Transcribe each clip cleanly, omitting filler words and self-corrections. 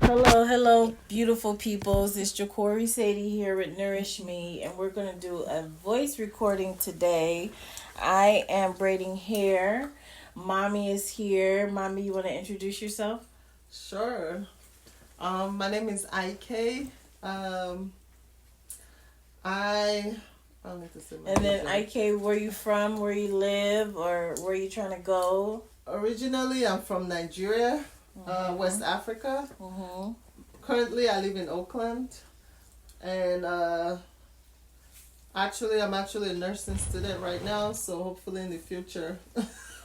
Hello, hello, beautiful peoples. It's Jacori Sadie here with Nourish Mii, and we're going to do a voice recording today. I am braiding hair. Mommy is here. Mommy, you want to introduce yourself? Sure. My name is IK. I need to say my And then, name. IK, where you from, where you live, or where you trying to go? Originally, I'm from Nigeria, West Africa. Mm-hmm. Currently, I live in Oakland, and I'm actually a nursing student right now. So hopefully, in the future,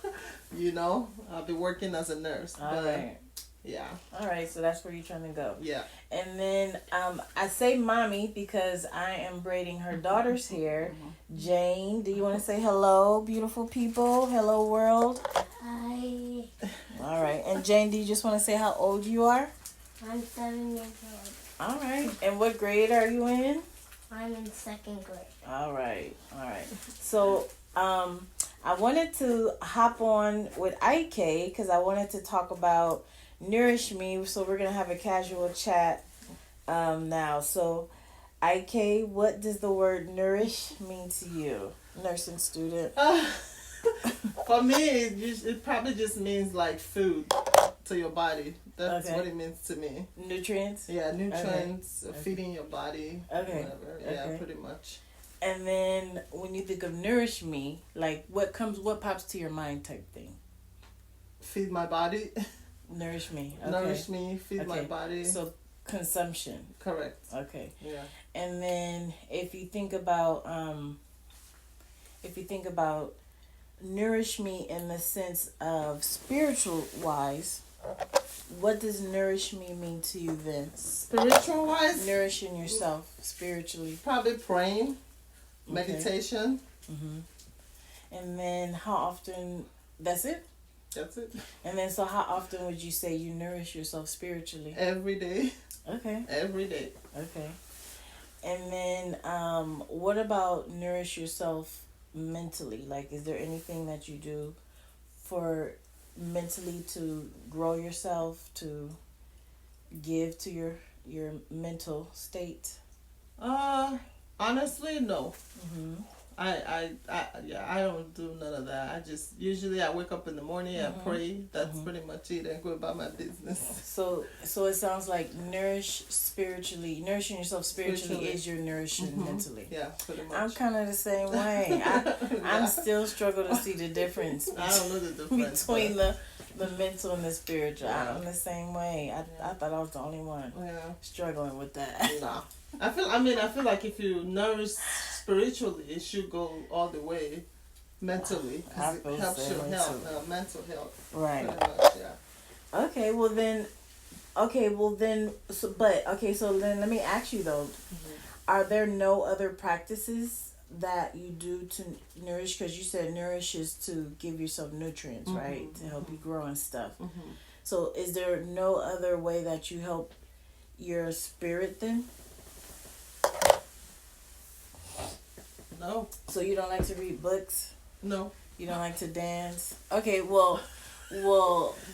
I'll be working as a nurse. All right. Yeah. All right, so that's where you're trying to go. Yeah. And then I say mommy because I am braiding her daughter's hair. Jane, do you want to say hello, beautiful people? Hello, world. Hi. All right. And Jane, do you just want to say how old you are? I'm 7 years old. All right. And what grade are you in? I'm in second grade. All right. All right. So I wanted to hop on with IK because I wanted to talk about Nourish Mii. So we're going to have a casual chat now. So IK, what does the word nourish mean to you? Nursing student. For me, it probably just means like food to your body. That's what it means to me. Nutrients? Yeah, nutrients, Okay. feeding your body, Okay. whatever. Yeah, Okay. pretty much. And then when you think of Nourish Mii, like what pops to your mind type thing? Feed my body. Nourish Mii. Okay. Nourish me, feed my Okay. body. So consumption. Correct. Okay. Yeah. And then if you think about Nourish Mii in the sense of spiritual wise, what does Nourish Mii mean to you then? Spiritual wise, Nourishing yourself spiritually. probably praying, Okay. meditation. Mm-hmm. And then how often, that's it? That's it. And then so how often would you say you nourish yourself spiritually? Every day. Okay. Every day. Okay. And then what about nourish yourself mentally? Like, is there anything that you do for mentally to grow yourself, to give to your mental state? Honestly, no. Mm-hmm. I don't do none of that. Usually I wake up in the morning, I pray. That's pretty much it, and go about my business. So it sounds like nourishing yourself spiritually is your nourishing mentally. Yeah, pretty much. I'm kind of the same way. I'm still struggle to see the difference I don't know the difference between the mental and the spiritual. Yeah. I'm the same way. I thought I was the only one struggling with that. Nah. I feel like if you nourish spiritually, it should go all the way mentally because it helps your health, mental health. Right. Pretty much, yeah. Okay, well then, so then let me ask you though, are there no other practices that you do to nourish? Because you said nourish is to give yourself nutrients, right? To help you grow and stuff. So is there no other way that you help your spirit then? No. So you don't like to read books? No. You don't like to dance? Okay, well,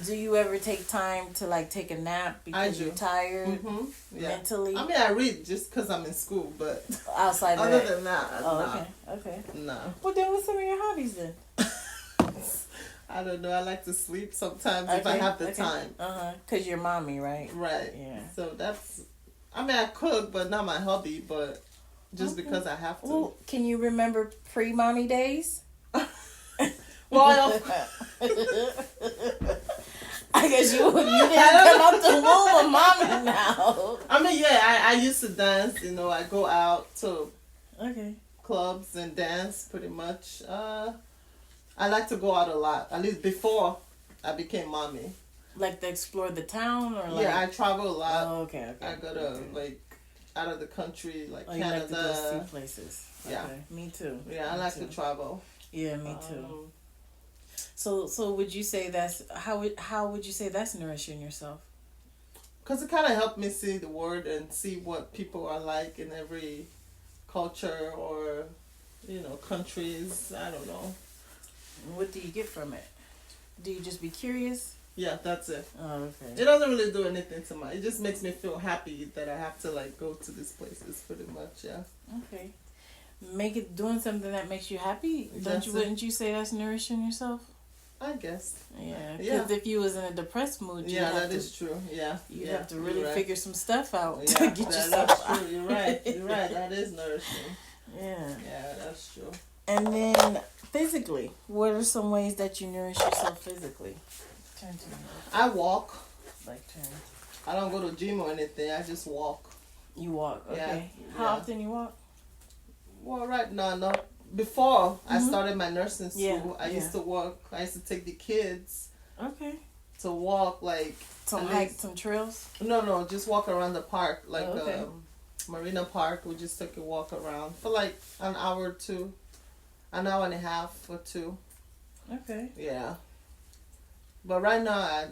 do you ever take time to like take a nap because you're tired mentally? I mean, I read just because I'm in school, but Outside of other that? than that, Oh, okay. no. Well, then what's some of your hobbies then? I don't know. I like to sleep sometimes if I have the time. Because you're mommy, right? Right. Yeah. So I cook, but not my hobby, but just because I have to. Well, can you remember pre-mommy days? Well, I guess you didn't come out the womb of mommy now. I mean, yeah, I used to dance. I go out to clubs and dance pretty much. I like to go out a lot, at least before I became mommy. Like to explore the town or like? Yeah, I travel a lot. Oh, okay. I go to out of the country, like Canada. You like to go see places. Yeah. Okay. Me too. Yeah, I like to travel. Yeah, me too. So would you say how would you say that's nourishing yourself? Because it kind of helped me see the world and see what people are like in every culture or countries. I don't know. What do you get from it? Do you just be curious? Yeah, that's it. Oh, okay. It doesn't really do anything to my. It just makes me feel happy that I have to like go to these places. Pretty much, yeah. Okay. Make it doing something that makes you happy. Wouldn't you say that's nourishing yourself? I guess. Yeah. Yeah. Because if you was in a depressed mood, that is true. Yeah. You yeah. have to really right. figure some stuff out Yeah, to get yourself that's out. true. You're right. You're right. That is nourishing. Yeah. Yeah, that's true. And then physically, what are some ways that you nourish yourself physically? Turn to me. I walk. Like turn. I don't go to gym or anything. I just walk. You walk, okay. Yeah, How yeah. often you walk? Well, right now, no. Before I started my nursing school, I yeah. used to walk. I used to take the kids Okay. to walk like Some at hike, least- some trails? No, just walk around the park, like Oh, okay. Marina Park. We just took a walk around for like an hour or two, an hour and a half or two. Okay. Yeah. But right now, I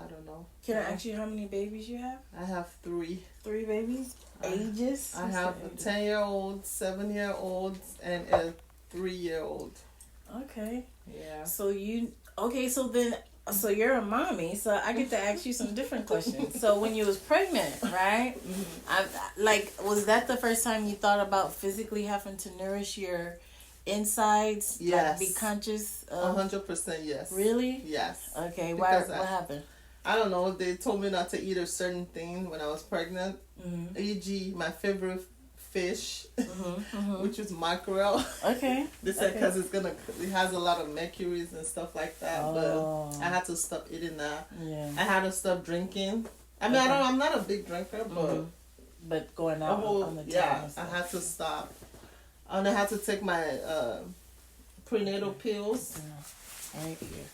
don't know. Can I ask you how many babies you have? I have 3. 3 babies? Ages? I have a 10-year-old, 7-year-old, and a 3-year-old. Okay. Yeah. So you're a mommy, so I get to ask you some different questions. So when you was pregnant, right? Was that the first time you thought about physically having to nourish your insides? Yes. Like be conscious of? 100% yes. Really? Yes. Okay. Because What happened? I don't know. They told me not to eat a certain thing when I was pregnant. Mm-hmm. E.g., my favorite fish, Mm-hmm. which is mackerel. Okay. They said because it has a lot of mercuries and stuff like that. Oh. But I had to stop eating that. Yeah. I had to stop drinking. I mean, Okay. I'm not a big drinker, but Mhm. But going out on the town yeah, and I stuff. had to stop. And I had to take my prenatal pills. Right here.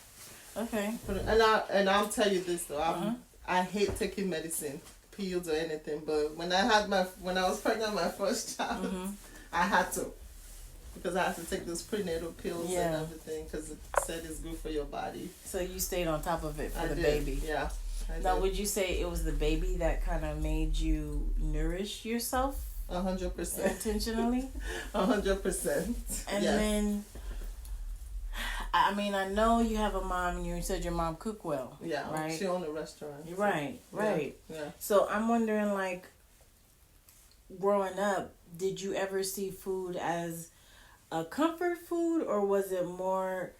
Okay. And I'll tell you this though, Uh-huh. I hate taking medicine, pills or anything. But when I was pregnant with my first child, Mhm. I had to, because I had to take those prenatal pills Yeah. and everything because it said it's good for your body. So you stayed on top of it for I the did. baby. Yeah. I Now, did. would you say it was the baby that kind of made you nourish yourself 100%. intentionally? 100%. And yes. then, I mean, I know you have a mom, and you said your mom cooked well. Yeah. Right. She owned a restaurant. So, Right. Right. Yeah. So I'm wondering, like, growing up, did you ever see food as a comfort food, or was it more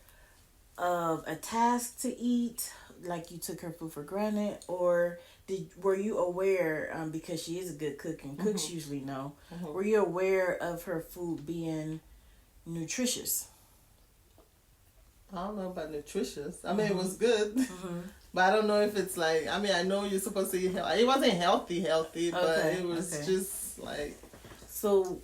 of a task to eat, like you took her food for granted, or were you aware, because she is a good cook and cooks usually know, were you aware of her food being nutritious? I don't know about nutritious. I mean, it was good, but I don't know if it's like. I mean, I know you're supposed to eat healthy. It wasn't healthy, but Okay, it was okay. just like. So,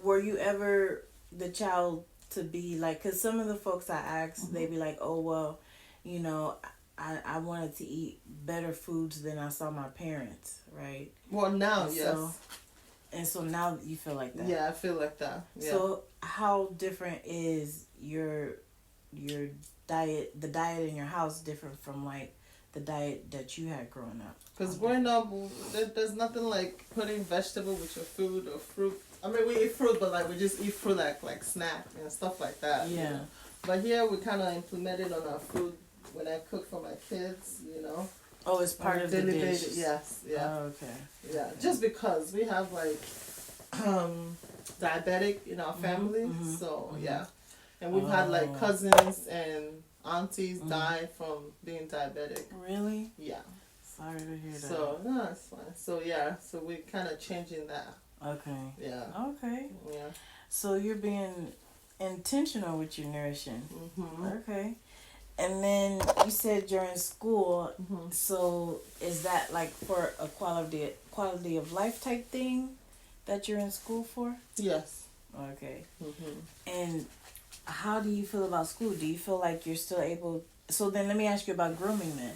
were you ever the child to be like? Because some of the folks I asked, they be like, "Oh well, you know, I wanted to eat better foods than I saw my parents." Right. Well, now, And yes. So now you feel like that. Yeah, I feel like that. Yeah. So how different is your diet? The diet in your house different from like the diet that you had growing up? Because growing up, there's nothing like putting vegetable with your food or fruit. I mean, we eat fruit, but like we just eat fruit like snack and stuff like that. Yeah. You know? But here we kind of implemented on our food when I cook for my kids. You know. Oh, it's part of the daily dish. basis. Yes. Yeah. Oh, okay. Yeah. Just because we have like diabetic in our family, so yeah, and we've had like cousins and aunties die from being diabetic. Really? Yeah. Sorry to hear that. So no, it's fine. So yeah, so we're kind of changing that. Okay. Yeah. Okay. Yeah. So you're being intentional with your nourishing. Mm-hmm. Okay. And then you said during school, so is that like for a quality of life type thing that you're in school for? Yes. Okay. Mm-hmm. And how do you feel about school? Do you feel like you're still able? So then let me ask you about grooming then.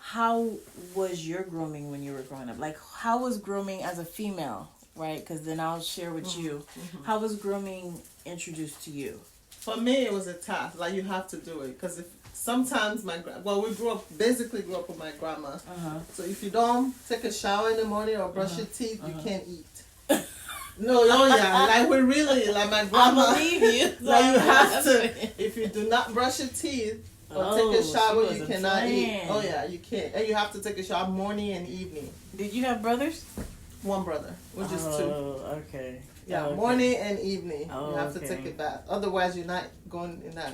How was your grooming when you were growing up? Like, how was grooming as a female, right? Because then I'll share with you. How was grooming introduced to you? For me, it was a task. Like, you have to do it. Because sometimes we grew up with my grandma. So if you don't take a shower in the morning or brush your teeth, you can't eat. No, yeah. Like, like my grandma. I believe you. Like, you have to. If you do not brush your teeth, Or take a shower, she you wasn't cannot eat. playing. Oh yeah, you can't. And you have to take a shower morning and evening. Did you have brothers? One brother, which is two. Oh, okay. Yeah, okay. morning and evening. Oh, you have to okay. take a bath. Otherwise, you're not going in that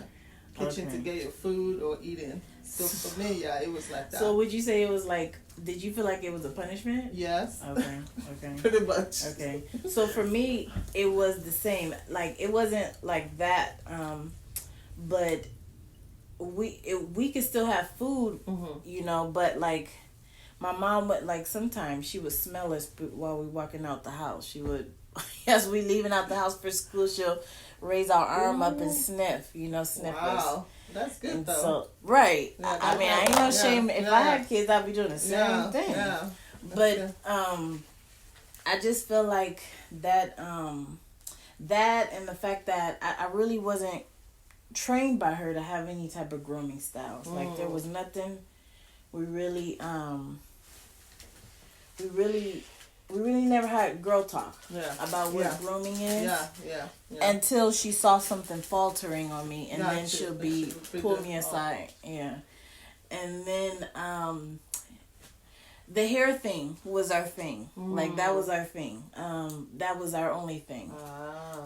kitchen Okay. to get your food or eating. So for me, yeah, it was like that. So would you say it was like? Did you feel like it was a punishment? Yes. Okay. Okay. Pretty much. Okay. So for me, it was the same. Like it wasn't like that, but we could still have food, you know. But like my mom would like sometimes she would smell us while we walking out the house. She would, as we leaving out the house for school, she'll raise our arm up and sniff, you know, sniff us. Wow, that's good And though. so, right. Yeah, I mean, I ain't no shame. If I had kids, I'd be doing the same yeah, thing. Yeah. But I just feel like that that and the fact that I really wasn't trained by her to have any type of grooming styles. Like there was nothing we really never had girl talk about what grooming is. Yeah. Until she saw something faltering on me, and then Gotcha. she'll pull me aside. Yeah. And then the hair thing was our thing. Like that was our thing. That was our only thing.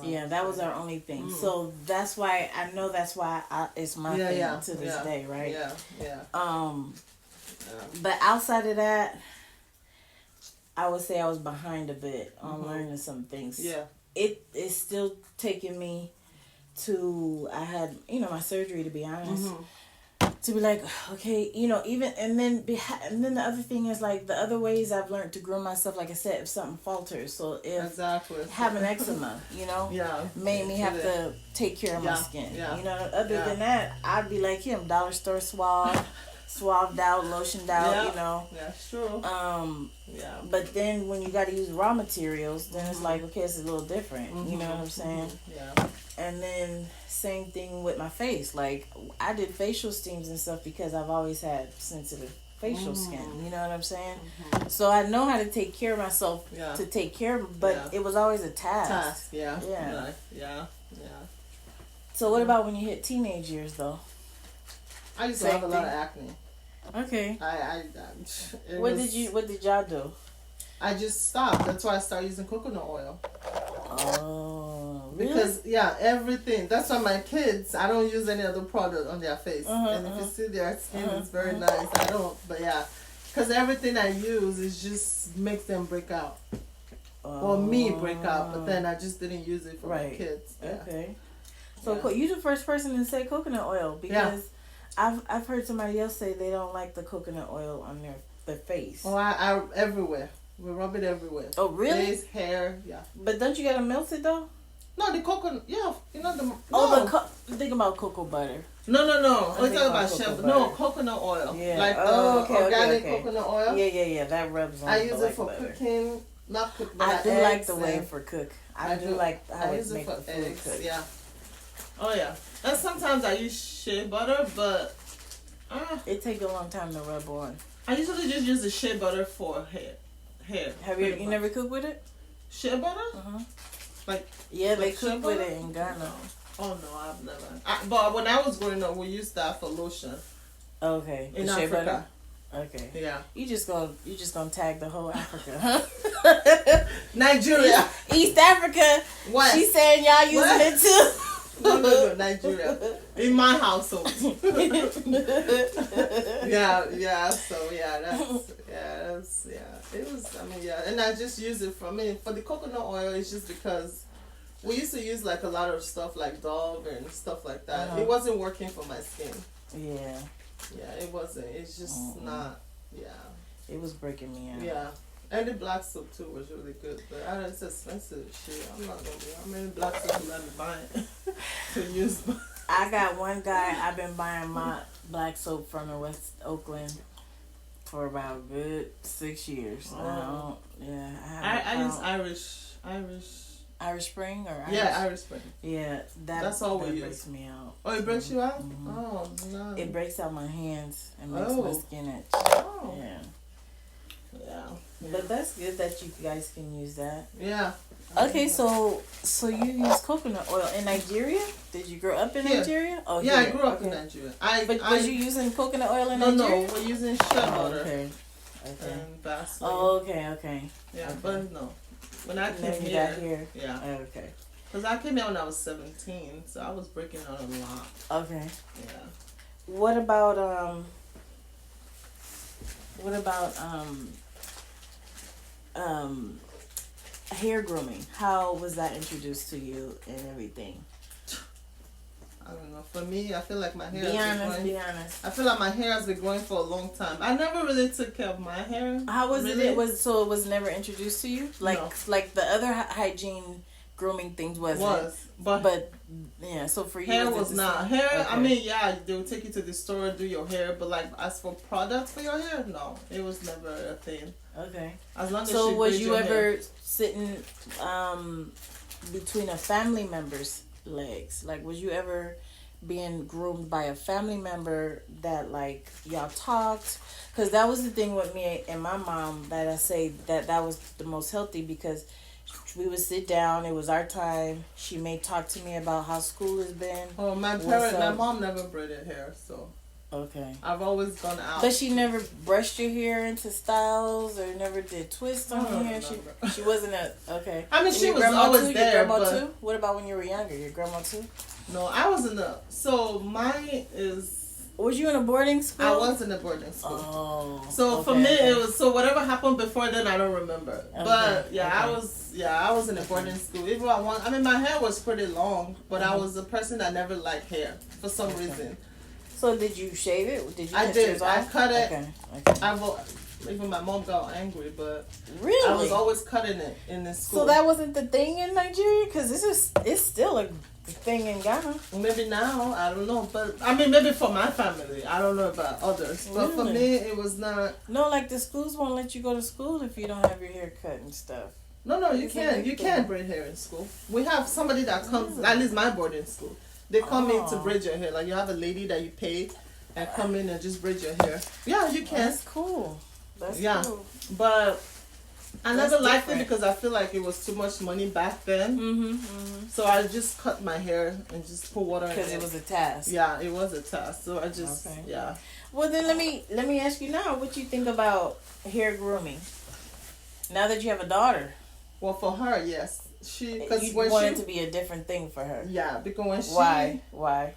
Yeah, that was our only thing. So that's why it's my thing to this day, right? Yeah. But outside of that, I would say I was behind a bit on learning some things. Yeah. It is still taking me to, I had, my surgery, to be honest, to be like, okay, even, and then the other thing is like the other ways I've learned to groom myself, like I said, if something falters. So if having eczema, made me have to take care of my skin. Yeah. Other than that, I'd be like him, dollar store swabbed out, lotioned out, Yeah, sure. But then when you got to use raw materials, then it's like, okay, it's a little different. You know what I'm saying? Yeah. And then same thing with my face. Like I did facial steams and stuff because I've always had sensitive facial skin. You know what I'm saying? So I know how to take care of myself to take care of, but it was always a task. Yeah. So what about when you hit teenage years though? I used to have a lot of acne. Okay. What did y'all do? I just stopped. That's why I started using coconut oil. Oh, really? Because everything. That's why my kids, I don't use any other product on their face. And if you see their skin is very nice. I don't. But because everything I use is just makes them break out, or me break out. But then I just didn't use it for my kids. Yeah. Okay. So you're the first person to say coconut oil because I've heard somebody else say they don't like the coconut oil on their face. Oh, I everywhere. We rub it everywhere. Oh, really? Face, hair, But don't you gotta melt it though? No, the coconut. Yeah, the. Think about cocoa butter. No. We're talking about shampoo. No, coconut oil. Yeah. Like organic coconut oil. Yeah. That rubs on. I use it for butter. cooking. Not cook, but I do like the way for cook. I do like how it use makes it the for food eggs. cook. Yeah. Oh yeah. And sometimes I use shea butter, but it takes a long time to rub on. I usually just use the shea butter for hair. Have you never cooked with it? Shea butter? They cook with it in Ghana. Oh no, I've never. But when I was growing up, we used that for lotion. Okay. In shea Africa. Butter? Okay. Yeah. You just gonna tag the whole Africa, huh? Nigeria. East Africa. What? She saying y'all using it too. No, Nigeria. In my household. It was, and I just use it for the coconut oil. It's just because we used to use like a lot of stuff like Dove and stuff like that. It wasn't working for my skin. Yeah. Yeah, it wasn't. It's just not. Yeah. It was breaking me out. Yeah. And the black soap too was really good, but it's expensive shit. I'm not gonna be. How many black soap will I be buying to use? I got one guy. I've been buying my black soap from in West Oakland for about a good 6 years. I use Irish Spring or Irish Spring. Yeah, that's all we use. Breaks me out. Oh, it breaks you out? Oh no. It breaks out my hands and makes my skin itch. Oh. Yeah. But that's good that you guys can use that. Yeah. Okay, so you use coconut oil in Nigeria? Did you grow up in Here. Nigeria? Oh, Yeah, here. I grew up in Okay. Nigeria. But was you using coconut oil in No, Nigeria? we're using shea Oh, butter okay. Okay. and Vaseline. Oh, okay. Yeah, Okay. but no. When I And then came you here, got here. yeah. Oh, okay. Because I came here when I was 17, so I was breaking out a lot. Okay. Yeah. What about hair grooming? How was that introduced to you and everything? I don't know. For me, I feel like my hair. Be has honest. been growing. I feel like my hair has been growing for a long time. I never really took care of my hair. How was really. it? So it was never introduced to you, like No. like the other hygiene grooming things wasn't. But yeah. So for you, hair was not hair. Okay. I mean, yeah, they would take you to the store and do your hair, but like as for products for your hair, no, it was never a thing. Okay. As long as So she was braid you your ever hair. sitting between a family member's legs? Like, was you ever being groomed by a family member that like y'all talked? Because that was the thing with me and my mom, that I say that was the most healthy, because we would sit down, it was our time, she may talk to me about how school has been. Oh, my mom never braided hair, so okay, I've always gone out. but she never brushed your hair into styles or never did twists on your hair. She wasn't a okay. I mean, And she your was grandma always too? there, Your grandma but too? What about when you were younger? Your grandma too? no, I was in so mine is. Was you in a boarding school? I was in a boarding school. Oh. So for me, it was whatever happened before then, I don't remember. Okay, But yeah, okay. I was in a boarding school. Even I mean, my hair was pretty long, but I was a person that never liked hair for some reason. So did you shave it? Did you? I did. I cut it. Okay. Even my mom got angry, but Really? I was always cutting it in the school. So that wasn't the thing in Nigeria, because it's still a thing in Ghana. Maybe now, I don't know, but I mean, maybe for my family, I don't know about others, but for me, it was not. No, like the schools won't let you go to school if you don't have your hair cut and stuff. No, you can braid hair in school. We have somebody that comes, at least my boarding school. They come in to braid your hair. Like you have a lady that you pay and come in and just braid your hair. Yeah, you can. That's cool. That's cool. But I That's never liked different. it because I feel like it was too much money back then. So I just cut my hair and just put water in it. Because it was a task. Yeah, it was a task. So I just, yeah. Well, then let me ask you now, what you think about hair grooming? Now that you have a daughter. Well, for her, yes. Because you want it to be a different thing for her. Yeah, because when she... Why?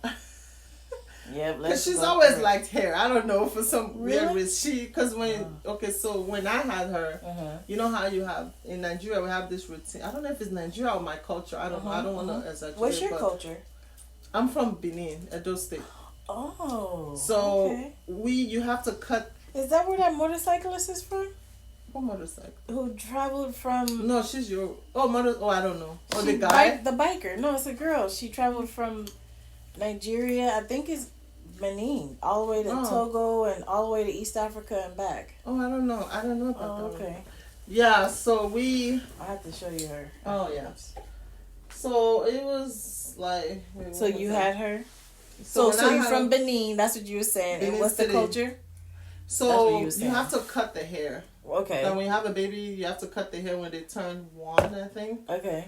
Yeah, because she's always liked hair. I don't know, for some weird Really? reason. Because so when I had her, you know how you have in Nigeria, we have this routine. I don't know if it's Nigeria or my culture. I don't know. I don't want to exaggerate. What's your culture? I'm from Benin, Edo State. Oh. So okay. you have to cut. Is that where that motorcyclist is from? What motorcycle? Who traveled from? No, she's your. I don't know. Oh, the guy. The biker. No, it's a girl. She traveled from Nigeria. I think it's Benin, all the way to Togo and all the way to East Africa and back. Oh, I don't know. I don't know about that. Okay. Yeah. So I have to show you her. Oh yeah. So it was like. So you had her. So you're from Benin. That's what you were saying. Benin and what's City. the culture? So you have to cut the hair. Okay. And when you have a baby, you have to cut the hair when they turn 1, I think. Okay.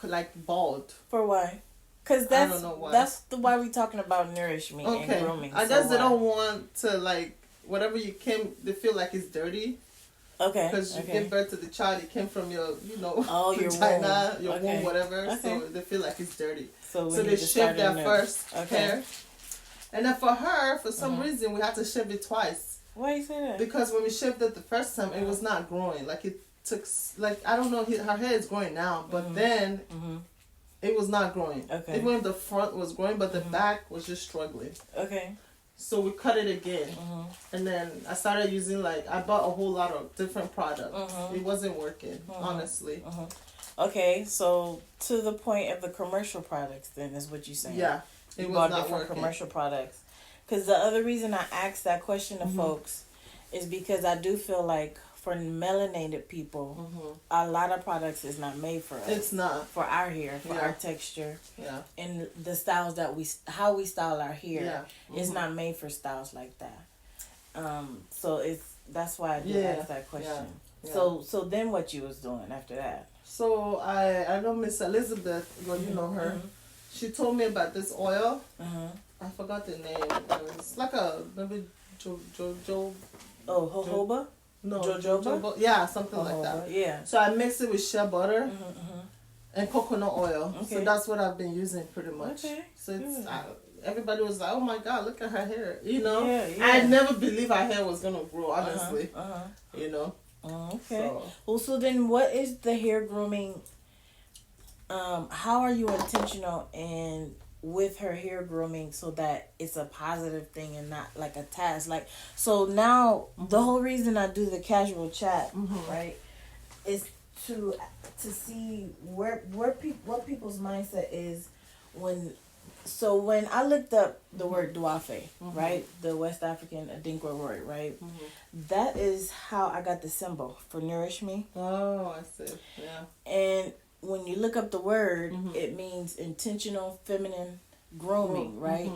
Like bald. For why? Because I don't know why. That's why we're talking about Nourish Mii and grooming. I guess they don't want to, like, whatever they feel like it's dirty. Okay. Because you give birth to the child, it came from your, your vagina, womb. your womb, whatever. Okay. So they feel like it's dirty. So they shave their first Okay. hair. And then for her, for some reason, we had to shave it twice. Why you say that? Because when we shaved it the first time, it was not growing. Like it took, I don't know, her hair is growing now, but then it was not growing. Okay. Even if the front was growing, but the back was just struggling. Okay. So we cut it again. And then I started using, I bought a whole lot of different products. It wasn't working, honestly. Okay, so to the point of the commercial products, then, is what you're saying. Yeah. You bought different commercial products. Because the other reason I asked that question to folks is because I do feel like for melanated people, a lot of products is not made for us. It's not. For our hair, for our texture. Yeah. And the styles how we style our hair is not made for styles like that. So That's why I did ask that question. Yeah. So then what you was doing after that? So I know Miss Elizabeth, well, you know her. She told me about this oil. I forgot the name. It's like a maybe jojoba. Oh, jojoba? No, jojoba. Yeah, something like that. Yeah. So I mix it with shea butter and coconut oil. Okay. So that's what I've been using pretty much. Okay. So it's everybody was like, "Oh my God, look at her hair!" You know. Yeah. I never believed her hair was gonna grow. Honestly. You know. Okay. So. Well, so then what is the hair grooming? How are you intentional in with her hair grooming so that it's a positive thing and not like a task? Like, so now the whole reason I do the casual chat, right, is to see what people's mindset is when. So when I looked up the word Duafe, right, the West African Adinkra word, right, that is how I got the symbol for Nourish Mii. Oh, I see. Yeah. And when you look up the word, it means intentional feminine grooming, right,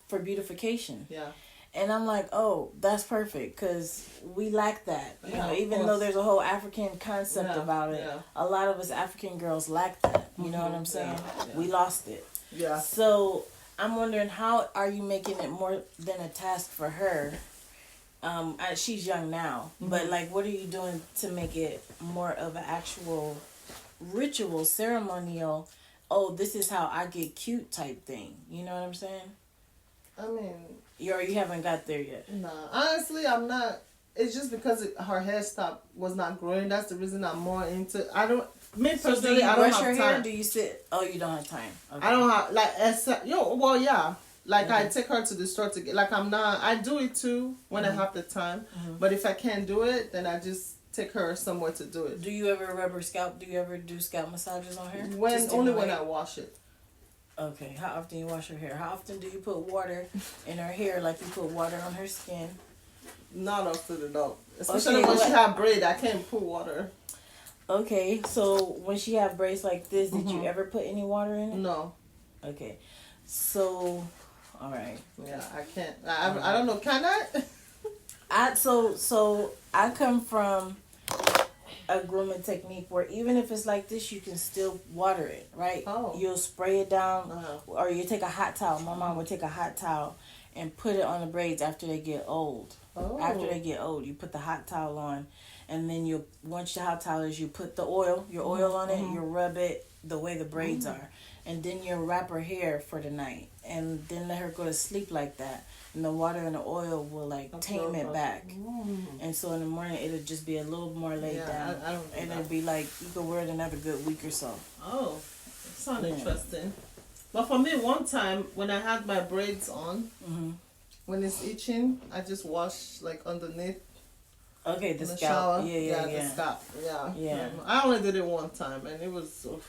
for beautification. Yeah. And I'm like, oh, that's perfect because we lack that. You know, even though there's a whole African concept about it, a lot of us African girls lack that. You know what I'm saying? Yeah. We lost it. Yeah. So I'm wondering, how are you making it more than a task for her? She's young now, but like, what are you doing to make it more of an actual ritual, ceremonial? Oh, this is how I get cute type thing. You know what I'm saying? I mean, you haven't got there yet. Nah, honestly, I'm not. It's just because her hairstyle was not growing. That's the reason I'm more into. I don't. Me personally, I don't have time. Hair? Do you sit? Oh, you don't have time. Okay. I don't have well, yeah. Like I take her to the store to get. Like I'm not. I do it too when I have the time. But if I can't do it, then I just take her somewhere to do it. Do you ever rub her scalp? Do you ever do scalp massages on her? When I wash it. Okay. How often you wash her hair? How often do you put water in her hair like you put water on her skin? Not often enough. Especially when she have braid, I can't put water. Okay, so when she have braids like this, did you ever put any water in it? No. Okay, so, all right. Yeah, I can't. I don't know. Can I? So I come from a grooming technique where even if it's like this, you can still water it, right? Oh. You'll spray it down, or you take a hot towel. My mom would take a hot towel and put it on the braids after they get old. Oh. After they get old, you put the hot towel on. And then once the hot towel is, you put your oil on it, you rub it the way the braids are. And then you wrap her hair for the night. And then let her go to sleep like that. And the water and the oil will tame it back. And so in the morning, it'll just be a little more laid down. I don't and it'll be like, you can wear it another good week or so. Oh, that sounds interesting. But for me, one time when I had my braids on, when it's itching, I just wash underneath. Okay, the scalp. Shower. Yeah. The scalp. Yeah. I only did it one time, and it was so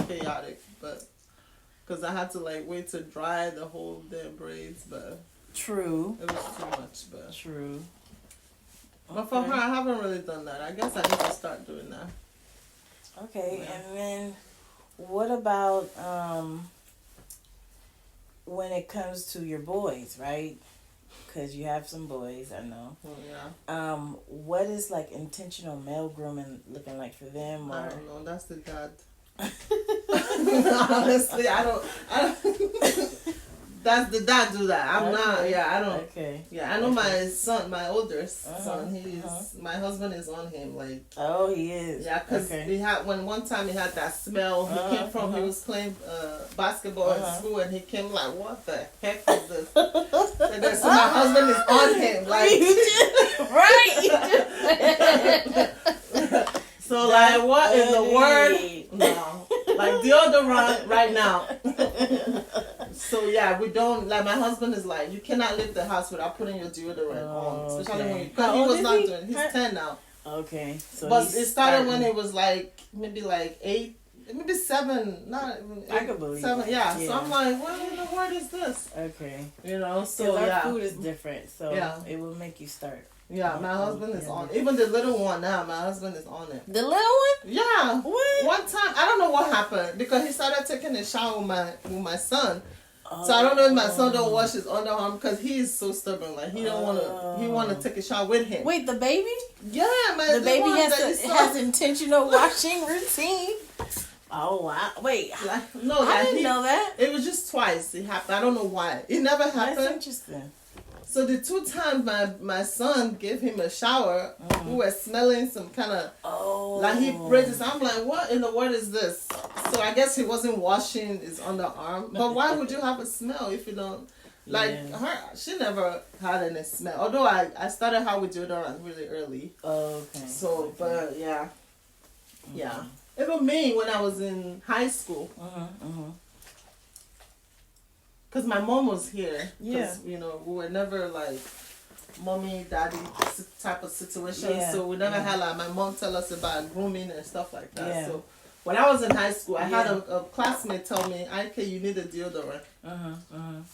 chaotic, but because I had to wait to dry the whole damn braids, but true. It was too much, but true. But for her, I haven't really done that. I guess I need to start doing that. Okay, and then what about when it comes to your boys, right? Because you have some boys, I know. Oh, yeah. What is intentional male grooming looking like for them? Or? I don't know. That's the dad. Honestly, I don't. That's the dad do that. I'm not. Yeah, I don't. Okay. Yeah, I know my son, my older son. My husband is on him. Oh, he is. Yeah, because we had one time he had that smell. He came from. He was playing basketball in school, and he came what the heck is this? So my husband is on him. Right. So what is the word? No, deodorant right now. So yeah, we don't my husband is you cannot leave the house without putting your deodorant on, especially when he was not doing. He's 10 now. Okay, so but it started when it was maybe 8, maybe 7, not even 8, I could believe 7. Yeah. So I'm what in the world is this? Okay, so our food is different, so it will make you start. Yeah, my husband is on. Even the little one now, my husband is on it. The little one? Yeah. What? One time, I don't know what happened because he started taking a shower with my son, So I don't know if my son don't wash his underarm because he is so stubborn. Like he don't he wanna take a shower with him. Wait, the baby? Yeah, man. The baby has intentional washing routine. Oh wow! Wait, I didn't know that. It was just twice it happened. I don't know why. It never happened. That's interesting. So the 2 times my son gave him a shower, we were smelling some kind of like he breathes. I'm like, what in the world is this? So I guess he wasn't washing his underarm. But why would you have a smell if you don't? Like her, she never had any smell. Although I started her with deodorant really early. Okay. So, but yeah. Even me when I was in high school. Because my mom was here. Yeah. You know, we were never like mommy, daddy type of situation. Yeah. So we never had like my mom tell us about grooming and stuff like that. Yeah. So when I was in high school, I had a classmate tell me, "IK, you need a deodorant."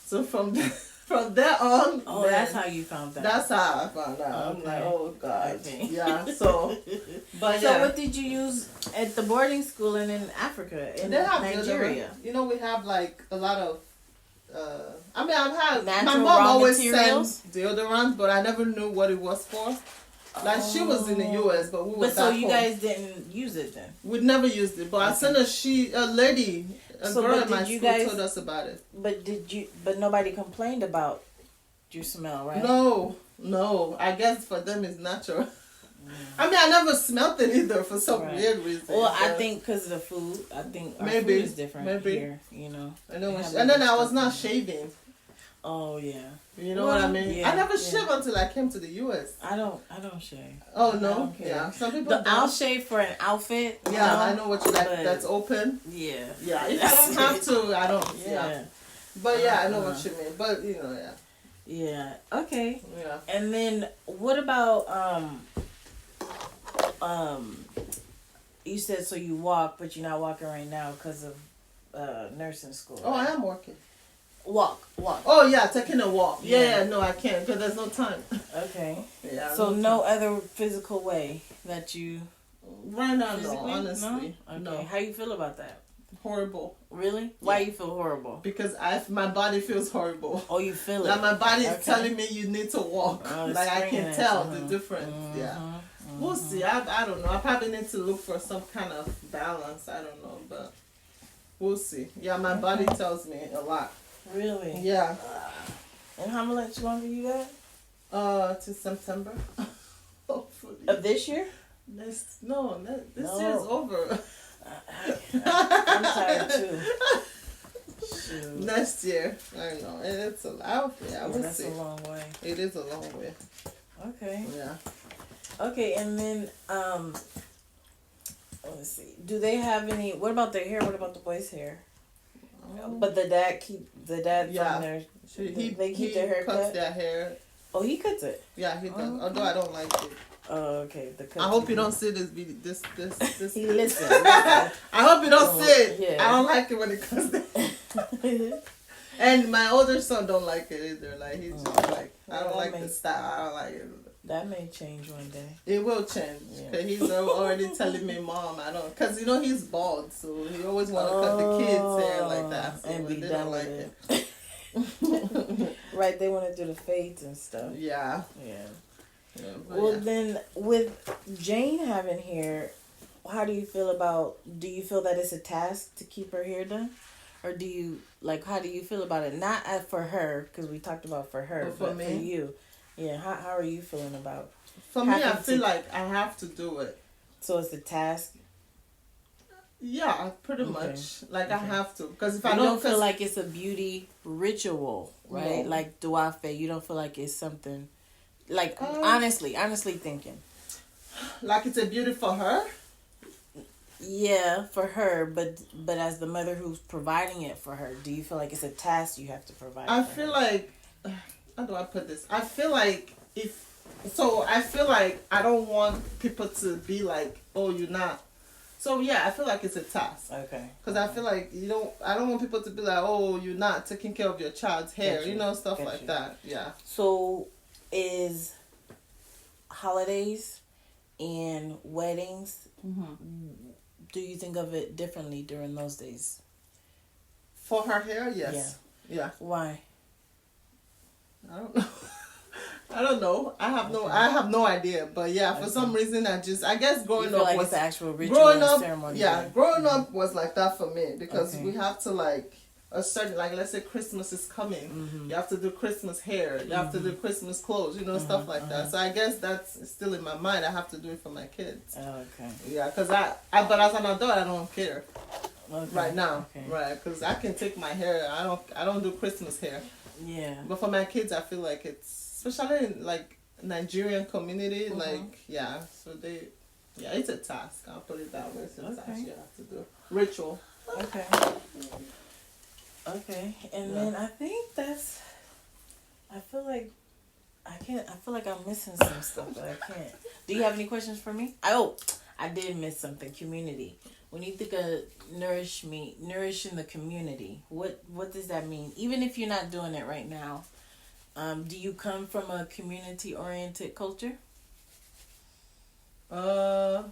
So from there on, that's how you found that. That's how I found out. I'm like, oh god, yeah. So, so what did you use at the boarding school and in Africa, in Nigeria? You know, we have like a lot of. I mean, I've had natural my mom raw always materials? sent deodorant, but I never knew what it was for. Like she was in the U.S., but we were back so you home. guys didn't use it then? We'd never used it, but I sent a lady, girl in my school told us about it. But nobody complained about your smell, right? No. I guess for them it's natural. I mean, I never smelled it either for some weird reason. Well, I think because of the food. I think our food is different here, you know. I know. And then I was not shaving. Oh, yeah. You know what I mean? Yeah, I never shaved until I came to the U.S. I don't shave. Oh, no? Yeah. Some people I'll shave for an outfit. Yeah, I know what you like. That's open. Yeah. Yeah. If I don't have to, I don't. Yeah. But yeah, I know what you mean. But, you know, yeah. Yeah. Okay. Yeah. And then what about you said so you walk, but you're not walking right now because of nursing school. Oh, I am working. Walk. Oh yeah, taking a walk. Yeah, no, I can't because there's no time. Okay. Yeah. So no other physical way that you. Right now, no. Honestly, no. Okay. No. How you feel about that? Horrible. Really? Why you feel horrible? Because my body feels horrible. Oh, you feel it? Like my body is telling me you need to walk. Like I can tell the difference. Yeah. We'll see. I don't know. I probably need to look for some kind of balance. I don't know, but we'll see. Yeah, my body tells me a lot. Really? Yeah. And how much longer you got? To September. Hopefully. Of this year? This year is over. I'm tired too. Shoot. Next year, I know it's a lot. Yeah, we'll that's see. a long way. It is a long way. Okay. Yeah. Okay, and then let's see. Do they have any? What about their hair? What about the boys' hair? But the dad from there. They keep their hair cuts cut. Their hair. Oh, he cuts it. Yeah, he does. Although I don't like it. Oh, okay. I hope you don't see this video. This. He listen. I hope you don't see it. Yeah. I don't like it when it cuts there. And my older son don't like it either. Like he's just like, I don't like the style. I don't like it. That may change one day. It will change. Yeah. He's already telling me, Mom, I don't, because you know he's bald, so he always want to cut the kids' hair like that. So and be they done don't with like it. Right, they want to do the fades and stuff. Yeah. Yeah. Well, then with Jane having hair, how do you feel about? Do you feel that it's a task to keep her hair done, or do you how do you feel about it? Not for her, because we talked about for her, but for you. Yeah, how are you feeling about? For me, I feel like I have to do it. So it's a task. Yeah, pretty much. Like I have to, because if I don't feel like it's a beauty ritual, right? No. Like duafe, you don't feel like it's something. Like honestly thinking. Like it's a beauty for her. Yeah, for her, but as the mother who's providing it for her, do you feel like it's a task you have to provide? I feel like. How do I put this? I feel like I don't want people to be like, oh, you're not. So yeah, I feel like it's a task. Okay. Because I feel like I don't want people to be like, oh, you're not taking care of your child's hair, stuff like that. Yeah. So is holidays and weddings, do you think of it differently during those days? For her hair, yes. Yeah. Why? I don't know. I don't know. I have no idea. But yeah, for some reason I guess growing up like was it's the actual ritual growing and up. ceremony. Yeah, growing up was like that for me because Okay. we have to like a certain, like, let's say Christmas is coming. You have to do Christmas hair. You have to do Christmas clothes. You know, stuff like that. So I guess that's still in my mind. I have to do it for my kids. Oh, okay. Yeah, because but as an adult I don't care. Okay. Right now, Okay. right? Because I can take my hair. I don't do Christmas hair. Yeah. But for my kids, I feel like it's, especially in like Nigerian community, like so it's a task. I'll put it that way. It's a task you have to do. Ritual. Okay. Okay, and then I think that's. I feel like I'm missing some stuff, but I can't. Do you have any questions for me? I did miss something. Community. When you think of Nourish Mii, nourishing the community, what does that mean? Even if you're not doing it right now, do you come from a community-oriented culture? Where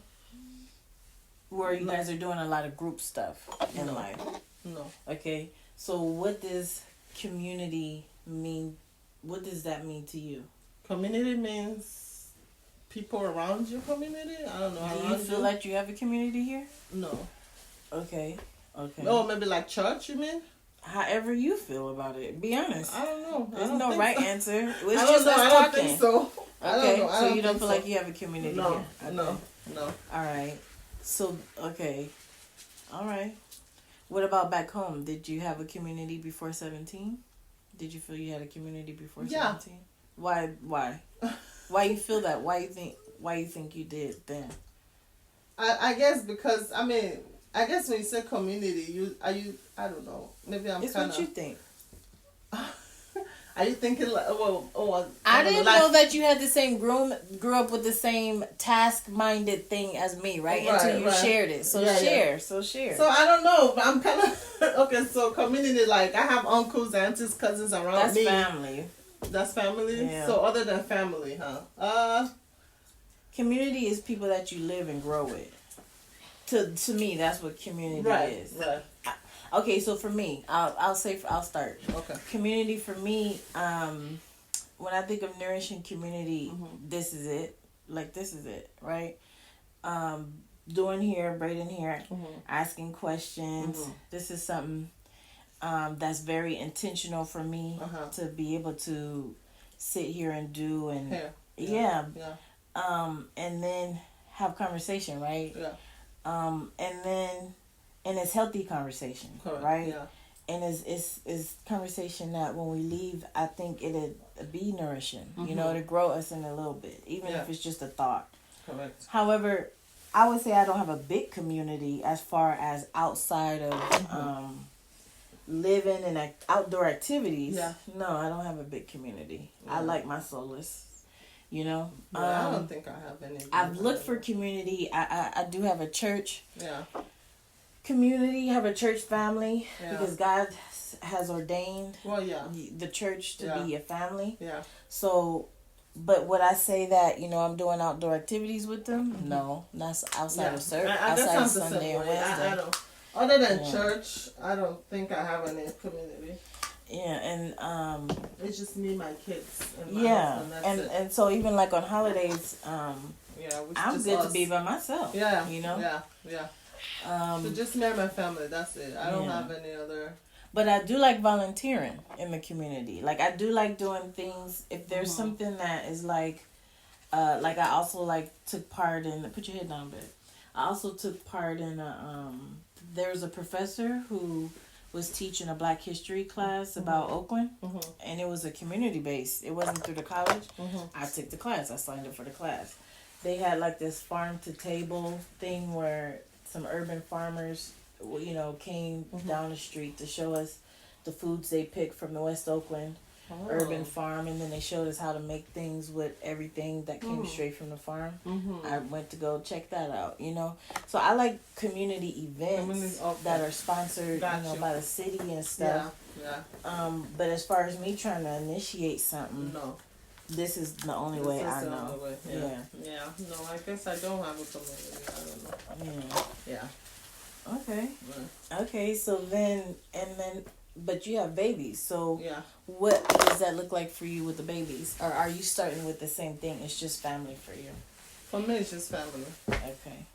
you guys are doing a lot of group stuff in life? No. Okay, so what does community mean? What does that mean to you? Community means people around your community. I don't know. Do you feel like you have a community here? No. Okay. No, maybe like church. You mean? However you feel about it. Be honest. I don't know. There's no right answer. It's I just don't know. us I don't talking. think so. Okay, I so don't you don't think feel so. like you have a community No. here? Okay. No. All right. So, okay. All right. What about back home? Did you have a community before 17? Did you feel you had a community before 17? Why? Why you feel that? Why you think you did then? I guess because I guess when you say community, I don't know. Maybe I'm It's kind of. what you think. Are you thinking like I didn't know that you had the same grew up with the same task-minded thing as me, right? Until you shared it. So share. So I don't know, but I'm kind of okay. So community, like I have uncles, aunties, cousins around me. That's family. That's family. Yeah. So other than family, huh? Community is people that you live and grow with. To me, that's what community is. Right. Okay, so for me, I'll start. Okay. Community for me, when I think of nourishing community, this is it. Like this is it, right? Doing hair, braiding hair, asking questions. This is something that's very intentional for me to be able to sit here and do and yeah. And then have conversation, right? Yeah. And it's healthy conversation, correct, right? Yeah. And it's conversation that when we leave, I think it'll be nourishing. You know, to grow us in a little bit, even if it's just a thought. Correct. However, I would say I don't have a big community as far as outside of living and outdoor activities. Yeah. No, I don't have a big community. I like my solace. You know, I don't think I have any. I've looked for community. I do have a church. Yeah. Community, have a church family because God has ordained the church to be a family. Yeah. So, but would I say that I'm doing outdoor activities with them? No, not outside of service, outside of Sunday and Wednesday. I don't. Other than church, I don't think I have any community. Yeah, and it's just me, my kids, and my husband. That's it. And so even like on holidays, I'm good to be by myself. Yeah. Yeah. So just me and my family. That's it. I don't have any other. But I do like volunteering in the community. Like I do like doing things. If there's something that is like I also took part in. Put your head down, babe. I also took part in there was a professor who was teaching a Black History class about Oakland, and it was a community based. It wasn't through the college. I took the class. I signed up for the class. They had this farm to table thing where some urban farmers, came down the street to show us the foods they picked from the West Oakland urban farm, and then they showed us how to make things with everything that came straight from the farm. I went to go check that out, So I like community events that are sponsored, by the city and stuff. Yeah. But as far as me trying to initiate something, no. This is the only way I know. Only way. Yeah. No, I guess I don't have a community. I don't know. Yeah. Okay. Right. Okay. So then, but you have babies, so Yeah. what does that look like for you with the babies? Or are you starting with the same thing? It's just family for you? For me, it's just family. Okay.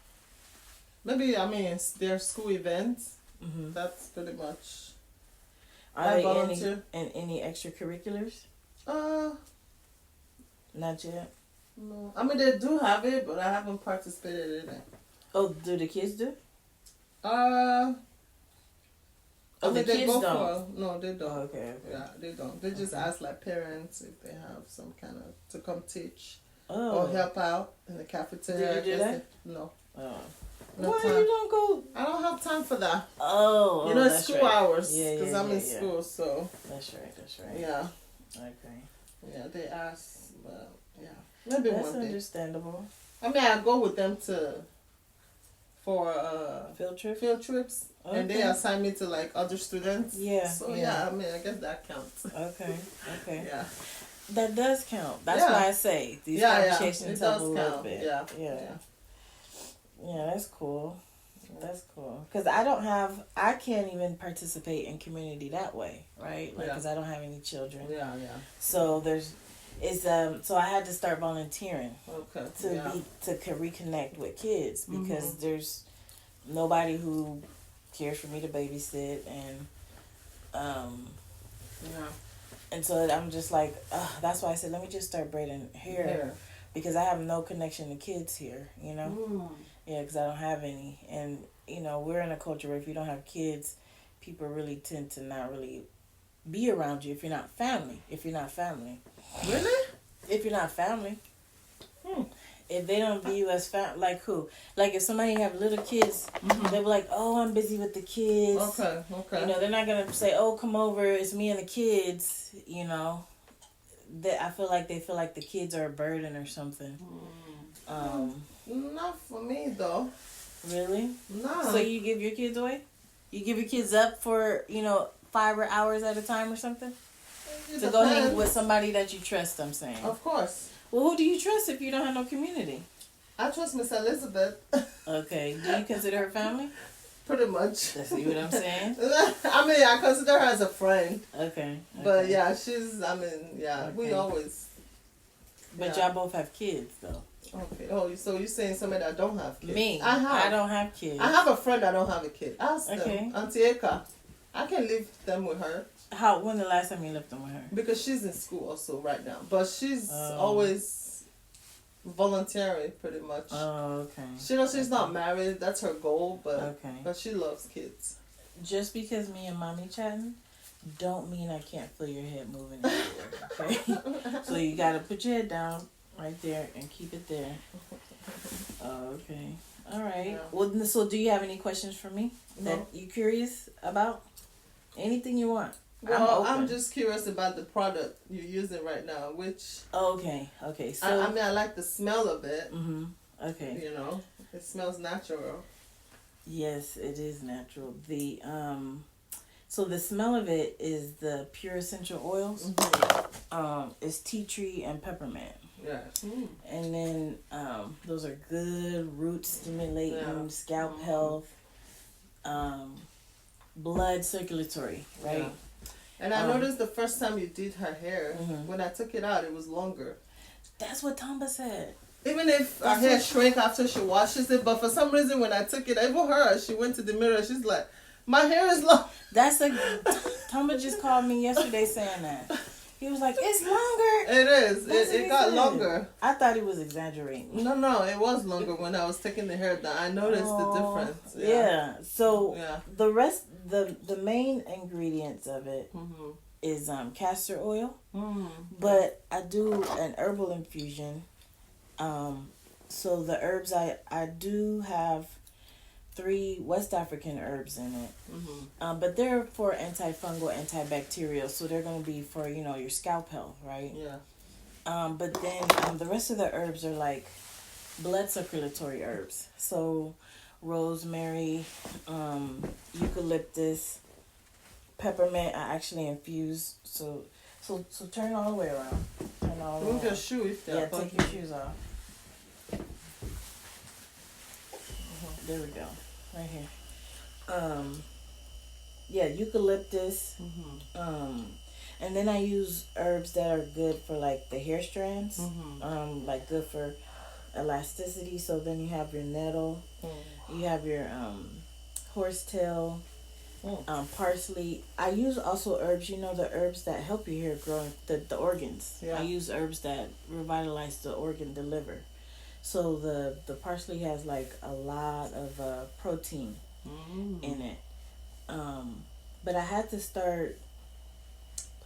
Maybe, I mean, it's their school events. Mm-hmm. That's pretty much. Are I they volunteer. in any extracurriculars? Not yet. No. I mean, they do have it, but I haven't participated in it. Oh, do the kids do? I Oh, mean, the they kids go don't. no, they don't. Oh, okay. Yeah, they don't. They just ask like parents if they have some kind of to come teach Oh. or help out in the cafeteria. Do you do that? No. Oh. No Why time. you don't go? I don't have time for that. Oh. You know, it's that's school right. hours Yeah, because I'm in yeah. school, so That's right. That's right. yeah, Okay. yeah. They ask, but yeah, maybe That's one day. understandable. I mean, I go with them for Field trip. field trips, and they Okay. assign me to like other students. Yeah. So yeah. I mean, I guess that counts. Okay. Okay. Yeah. That does count. That's Yeah. why I say these Yeah, yeah. conversations It help does a little count. bit. Yeah. Yeah. Yeah. Yeah, that's cool. That's cool. Because I can't even participate in community that way, right? Like, Yeah. because I don't have any children. Yeah. So so I had to start volunteering Okay. to yeah. reconnect with kids because Mhm. there's nobody who cares for me to babysit Yeah. and so I'm just like, that's why I said, let me just start braiding hair because I have no connection to kids here, you know? Mm. Yeah, because I don't have any. And, you know, we're in a culture where if you don't have kids, people really tend to not really be around you if you're not family. Really? If you're not family. Hmm. If they don't view you as family, like who? Like if somebody have little kids, they'll be like, oh, I'm busy with the kids. Okay. You know, they're not going to say, oh, come over, it's me and the kids, you know. I feel like they feel like the kids are a burden or something. Not for me though. Really? No. So you give your kids away? You give your kids up for, 5 hours at a time or something? It To go hang depends. with somebody that you trust, I'm saying. Of course. Well, who do you trust if you don't have no community? I trust Miss Elizabeth. Okay. Do you consider her family? Pretty much. That's what I'm saying? I mean, I consider her as a friend. Okay. But yeah, we Okay. always. But yeah. y'all both have kids, though. Okay. Oh, so you're saying somebody that don't have kids? Me. I I don't have kids. I have a friend that don't have a kid. Ask Okay. them. Auntie Eka. I can leave them with her When the last time you left them with her? because she's in school also right now. But she's Oh. always volunteering pretty much. Oh, okay. She's not married. That's her goal, Okay. but she loves kids. Just because me and mommy chatting, don't mean I can't feel your head moving everywhere, okay? So you gotta put your head down right there and keep it there. Oh, okay. All right. Yeah. Well, so do you have any questions for me that No. you curious about? Anything you want. Well, I'm I'm open. just curious about the product you're using right now, which Okay. Okay. So. I mean, I like the smell of it. Mhm. Okay. You know, it smells natural. Yes, it is natural. So the smell of it is the pure essential oils. It's tea tree and peppermint. Yeah. And then those are good root stimulating, Yeah. scalp health, blood circulatory, right? Yeah. And I noticed the first time you did her hair, Mhm. when I took it out, it was longer. That's what Tamba said. Even if her hair shrank after she washes it, but for some reason when I took it, even her, she went to the mirror, she's like, my hair is long. Tamba just called me yesterday saying that. He was like, it's longer. It is. That's what It he got said. longer. I thought he was exaggerating. No, it was longer when I was taking the hair down. I noticed the difference. Yeah. So Yeah. the rest, the main ingredients of it Mm-hmm. is castor oil, but I do an herbal infusion. So the herbs I do have 3 West African herbs in it, but they're for antifungal, antibacterial, so they're going to be for your scalp health, right? Yeah. But then the rest of the herbs are like blood circulatory herbs. So rosemary, eucalyptus, peppermint. I actually infuse. So turn all the way around. Turn all the way Move your around. shoe if they're Yeah, bumpy. take your shoes off. There we go. Right here. yeah, eucalyptus. And then I use herbs that are good for like the hair strands. Like good for elasticity. So then you have your nettle, you have your horsetail, parsley. I use also herbs, the herbs that help your hair grow, the organs. Yeah. I use herbs that revitalize the organ, the liver. So the parsley has like a lot of protein in it. But I had to start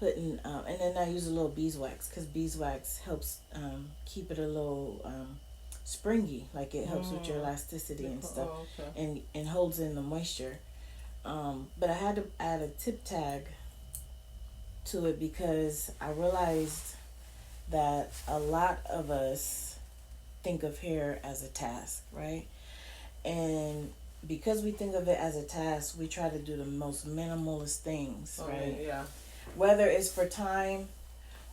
putting, and then I use a little beeswax because beeswax helps keep it a little springy, like it helps with your elasticity and stuff, and holds in the moisture. But I had to add a tip tag to it because I realized that a lot of us think of hair as a task, right? And because we think of it as a task, we try to do the most minimalist things, right? Yeah. Whether it's for time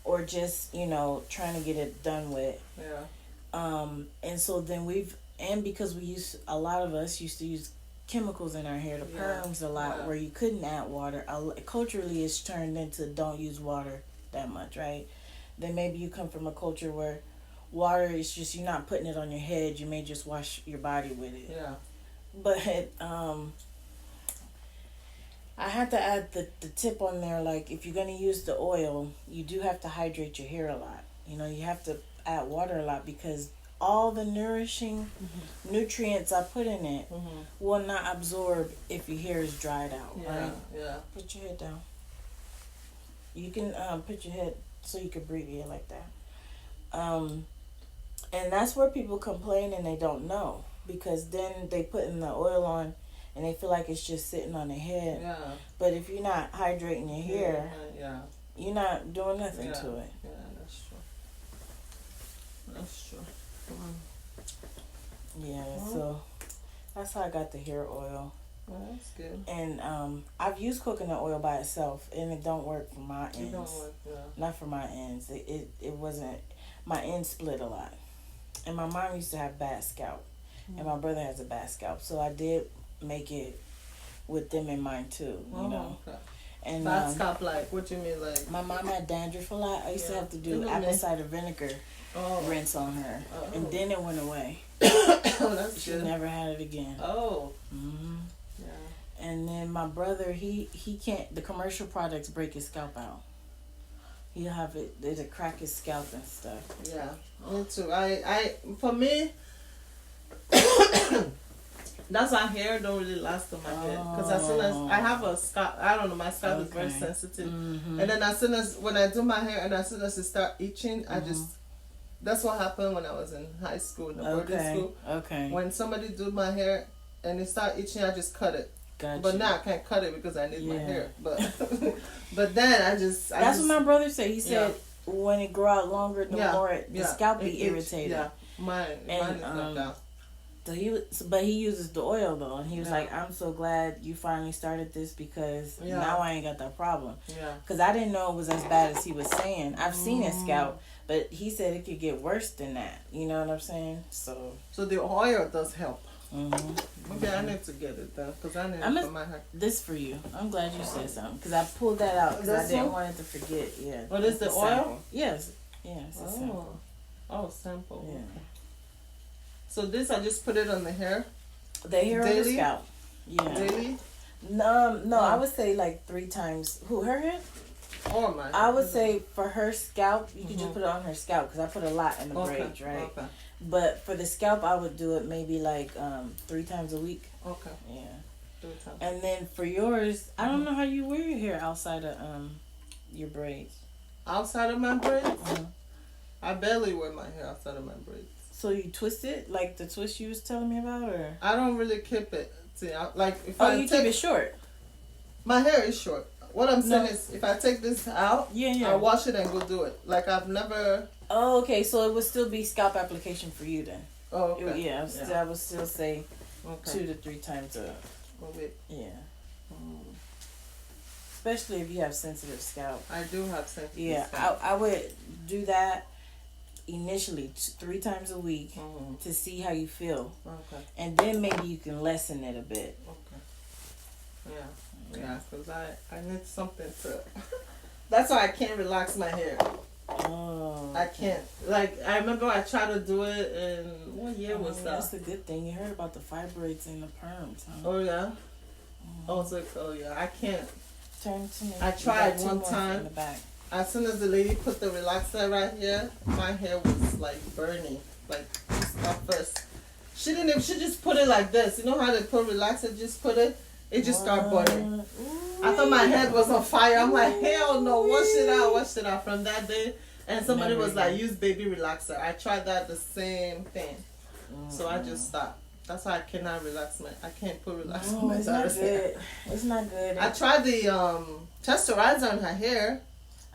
or just, trying to get it done with. Yeah. And so then because a lot of us used to use chemicals in our hair, the perms a lot, where you couldn't add water. Culturally, it's turned into don't use water that much, right? Then maybe you come from a culture where water is just, you're not putting it on your head. You may just wash your body with it. Yeah. But I had to add the tip on there, like if you're going to use the oil, you do have to hydrate your hair a lot. You have to add water a lot because all the nourishing nutrients I put in it will not absorb if your hair is dried out, right? Yeah. Put your head down. You can put your head so you can breathe in like that. And that's where people complain and they don't know because then they put in the oil on and they feel like it's just sitting on their head. Yeah. But if you're not hydrating your hair, you're not doing nothing to it. Yeah, that's true. That's true. Yeah, so that's how I got the hair oil. Well, that's good. And I've used coconut oil by itself, and it don't work for my ends. It don't work, Not for my ends. It wasn't. My ends split a lot, and my mom used to have bad scalp, and my brother has a bad scalp. So I did make it with them in mind too. Okay. And bad scalp, like what you mean, like? My mom had dandruff a lot. I used to have to do apple cider vinegar rinse on her, and then it went away. That's She good. never had it again. Yeah. And then my brother, he can't. The commercial products break his scalp out. He'll have it'll crack his scalp and stuff. Yeah, me too. For me, that's why hair don't really last on my head. Because as soon as I have a scalp, I don't know, my scalp is very sensitive. And then as soon as when I do my hair, and as soon as it start itching, I just. That's what happened when I was in high school, in the boarding school. Okay. When somebody do my hair and it start itching, I just cut it. Gotcha. But now I can't cut it because I need my hair. But then I just. That's what my brother said. He said when it grow out longer, the more the scalp be irritated. Yeah, mine is like that. So he uses the oil though, and he was like, "I'm so glad you finally started this because now I ain't got that problem." Yeah. Because I didn't know it was as bad as he was saying. I've seen his scalp, but he said it could get worse than that. You know what I'm saying? So the oil does help. Okay, I need to get it though, because I need it for my hair. This for you. I'm glad you said something because I pulled that out because I didn't want it to forget. Yeah. What is the oil? Yes. Yes. Sample. Sample. Yeah. So this, I just put it on the hair? The hair on the scalp. Yeah. Daily? No, I would say like 3 times. Who, her hair? Oh, my. I would say for her scalp, you could just put it on her scalp because I put a lot in the braids, right? Okay. But for the scalp, I would do it maybe like 3 times a week. Okay. Yeah. 3 times. And then for yours, I don't know how you wear your hair outside of your braids. Outside of my braids? I barely wear my hair outside of my braids. So you twist it like the twist you was telling me about, or I don't really keep it. See, like if you keep it short. My hair is short. What I'm saying is, if I take this out, I wash it and go do it. Like I've never. Oh, okay. So it would still be scalp application for you then. Oh, okay. I would still say 2 to 3 times a week. Yeah. Especially if you have sensitive scalp. I do have sensitive scalp. I would do that initially 3 times a week to see how you feel. Okay. And then maybe you can lessen it a bit. Okay. Yeah. Yeah, because I need something to. That's why I can't relax my hair. Oh. I can't. Like, I remember I tried to do it in. What year was that? That's a good thing. You heard about the fibroids and the perms, huh? Oh, yeah? Oh, yeah. I can't. Turn to me. I tried one In time. the back. As soon as the lady put the relaxer right here, my hair was like burning. Like, at first. She didn't even, she just put it like this. You know how they put relaxer, just put it? It just started burning. I thought my head was on fire. I'm like, hell no, wash it out. From that day, and somebody was like, use baby relaxer. I tried that, the same thing. So I just stopped. That's why I cannot relax I can't put relaxer on my daughter's hair. It's not good. I tried the texturizer on her hair.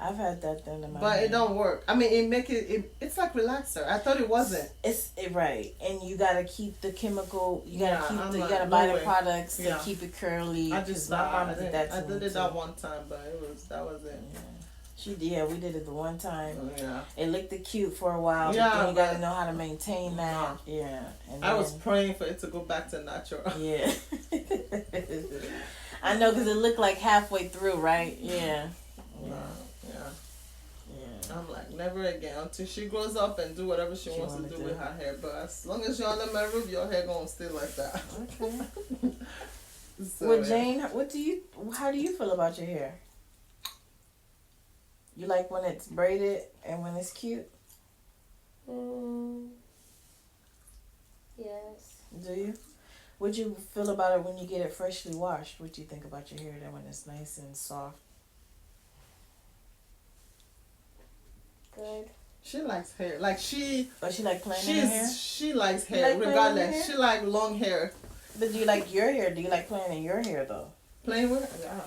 I've had that done in my But hair. it don't work. I mean, it's like relaxer. I thought it wasn't. It's right, and you gotta keep the chemical. You gotta you like, gotta buy no the way. products to keep it curly. I just my mom I did that. I did it that one time, but that was it. Yeah. We did it the one time. Yeah. It looked cute for a while, Yeah, but then you gotta know how to maintain that. Uh-huh. Yeah. And I was praying for it to go back to natural. Yeah. I know, because it looked like halfway through, right? Yeah. Yeah. I'm like, never again until she grows up and do whatever she wants to do with her hair. But as long as you're under my roof, your hair gonna stay like that. Okay. So, Well, Jane, how do you feel about your hair? You like when it's braided and when it's cute? Yes. Do you? What do you feel about it when you get it freshly washed? What do you think about your hair then when it's nice and soft? Good. she likes hair. Like she like playing in her hair? She likes You hair like playing in regardless. hair? She like long hair. But do you like your hair? Do you like playing in your hair though? Playing with her? Yeah.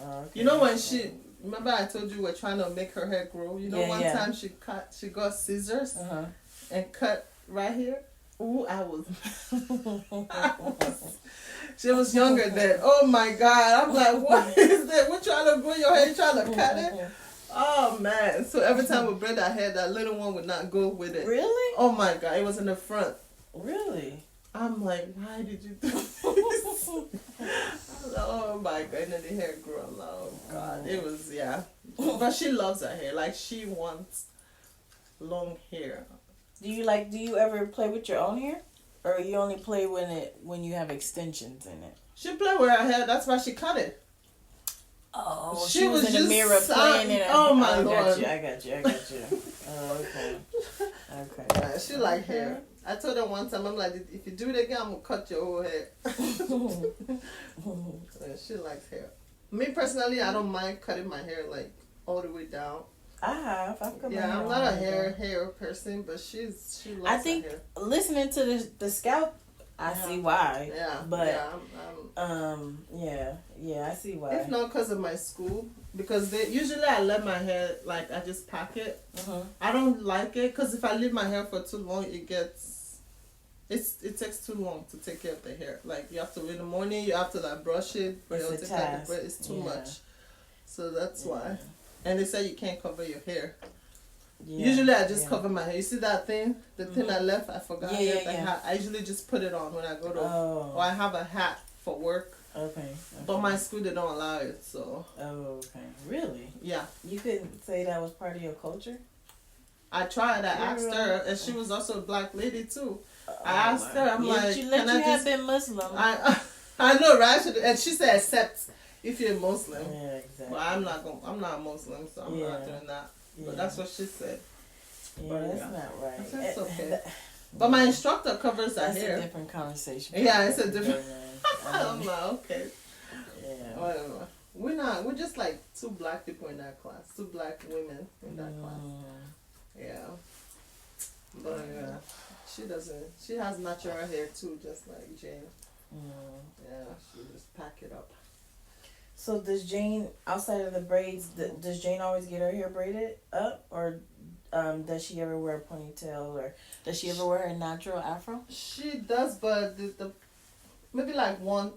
Oh, okay. You know when remember I told you we're trying to make her hair grow? You know one time she got scissors and cut right here. Ooh, she was younger then. Oh my God. I'm like, what is that? We're trying to grow your hair, you trying to cut it? Oh man. So every time we braid our hair, that little one would not go with it. Really? Oh my God. It was in the front. Really? I'm like, why did you do this? Oh my God. And then the hair grew. I'm like, oh God. It was, yeah. But she loves her hair. Like she wants long hair. Do you ever play with your own hair? Or you only play when you have extensions in it? She played with her hair. That's why she cut it. Oh, she she was in the just mirror playing in it. Oh my Lord. Lord. I got you. Oh, okay. Okay. Yeah, she like hair. I told her one time, I'm like, if you do it again, I'm going to cut your whole hair. Yeah, she likes hair. Me personally, I don't mind cutting my hair like all the way down. I've cut my hair. Yeah, I'm not a hair person, but she loves I think her hair. listening to the scalp, I see why. Yeah, but yeah, yeah, I see why. if not because of my school, because usually I let my hair, like I just pack it. I don't like it because if I leave my hair for too long, it takes too long to take care of the hair. Like you have to in the morning, you have to like brush it, but it's too much. So that's why. And they say you can't cover your hair. Yeah, usually I just cover my hair. You see that thing? The thing I left, I forgot. Hat. I usually just put it on when I go to, or I have a hat for work. Okay. But my school, they don't allow it, so. Oh, okay. Really? Yeah. You couldn't say that was part of your culture? I tried. I asked her, and she was also a black lady too. I asked her, I'm like, can I have been Muslim? I know, right? And she said, except if you're Muslim. Yeah, exactly. But I'm not Muslim, so I'm not doing that. Yeah. But that's what she said. Yeah, but that's not right. That's okay. But my instructor covers her hair. That's a different conversation. Yeah, it's a different. I'm like, okay. Yeah. Whatever. We're just like two black people in that class. Two black women in that class. Yeah. But she has natural hair too, just like Jane. Yeah, she just pack it up. So does Jane, outside of the braids, does Jane always get her hair braided up, or does she ever wear a ponytail, or does she ever wear her natural afro? She does, but the maybe like one.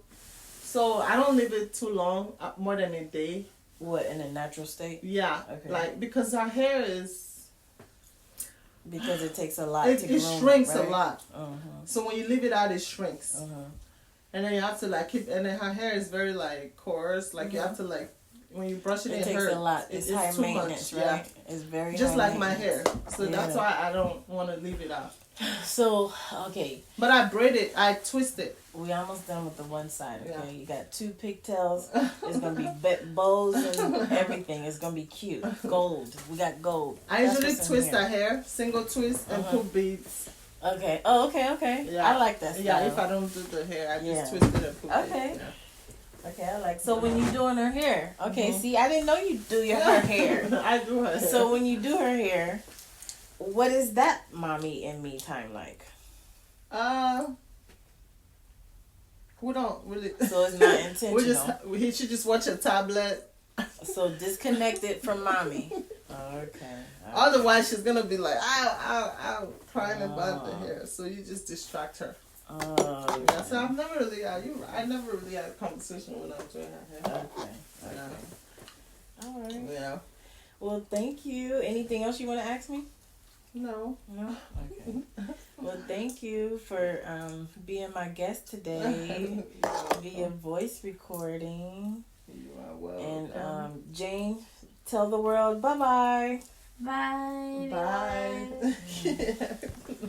So I don't leave it too long, more than a day. What, in a natural state? Yeah, okay. Like because her hair is. Because it takes a lot to groom. It shrinks right? a lot. So when you leave it out, it shrinks. And then you have to like keep, and then her hair is very like coarse. Like you have to like, when you brush it, It it takes hurts. a lot. It's high too maintenance, much. right? It's very Just high like my hair. maintenance. So that's why I don't want to leave it out. So, okay. But I braid it. I twist it. We almost done with the one side, okay? Yeah. You got 2 pigtails. It's going to be bows and everything. It's going to be cute. Gold. We got gold. I That's usually what's in twist here. her hair, single twist, and put beads. Okay. Oh, okay. Yeah. I like that style. Yeah, if I don't do the hair, I just twist it and put Okay. beads. Okay, I like. So when you doing her hair, okay. See, I didn't know you do her hair. I do her hair. So when you do her hair, what is that mommy and me time like? We don't really. So it's not intentional. He should just watch a tablet. So disconnect it from mommy. Okay. Otherwise, she's gonna be like, ow, crying about the hair. So you just distract her. Oh. Yeah. So I've never really, I never really had a conversation when I'm doing her hair. Okay. Yeah. All right. Yeah. Well, thank you. Anything else you want to ask me? No. No? Okay. Well, thank you for being my guest today via voice recording. You are welcome. And Jane, tell the world bye-bye. Bye. Bye.